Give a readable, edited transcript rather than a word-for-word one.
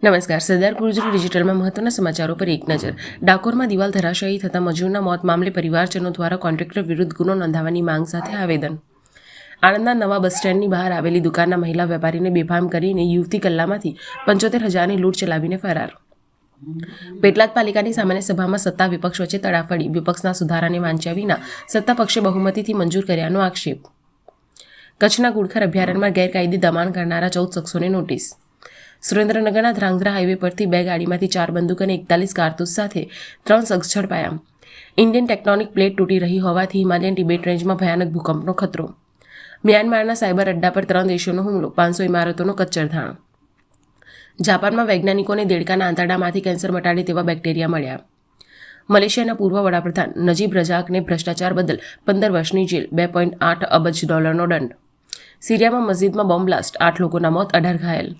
નમસ્કાર. સરદાર ગુર્જરી ડિજિટલમાં મહત્વના સમાચારો પર એક નજર. ડાકોરમાં દિવાલ ધરાશાયી થતા મજૂરના મોત મામલે પરિવારજનો દ્વારા કોન્ટ્રાક્ટર વિરુદ્ધ ગુનો નોંધવાની માંગ સાથે આવેદન. આણંદના નવા બસ સ્ટેન્ડની બહાર આવેલી દુકાનના મહિલા વેપારીને બેફામ કરીને યુવતી કલ્લામાંથી 75,000ની લૂંટ ચલાવીને ફરાર. પેટલાદ પાલિકાની સામાન્ય સભામાં સત્તા વિપક્ષ વચ્ચે તડાફડી. વિપક્ષના સુધારાને વાંચ્યા વિના સત્તા પક્ષે બહુમતીથી મંજૂર કર્યાનો આક્ષેપ. કચ્છના ગુડખર અભયારણ્યમાં ગેરકાયદે દબાણ કરનારા 14 શખ્સોને નોટિસ. સુરેન્દ્રનગરના ધ્રાંગધ્રા હાઈવે પરથી 2 ગાડીમાંથી 4 બંદૂક અને 41 કારતૂસ સાથે 3 શખ્સ ઝડપાયા. ઇન્ડિયન ટેક્ટોનિક પ્લેટ તૂટી રહી હોવાથી હિમાલયન ટિબેટ રેન્જમાં ભયાનક ભૂકંપનો ખતરો. મ્યાનમારના સાયબર અડ્ડા પર 3 દેશોનો હુમલો, 500 ઇમારતોનો કચ્ચરધાણ. જાપાનમાં વૈજ્ઞાનિકોને દેડકાના આંતરડામાંથી કેન્સર મટાડે તેવા બેક્ટેરિયા મળ્યા. મલેશિયાના પૂર્વ વડાપ્રધાન નજીબ રજાકને ભ્રષ્ટાચાર બદલ 15 વર્ષની જેલ, $2.8 અબજ નો દંડ. સિરિયામાં મસ્જિદમાં બોમ્બ બ્લાસ્ટ, 8 લોકોના મોત, 18 ઘાયલ.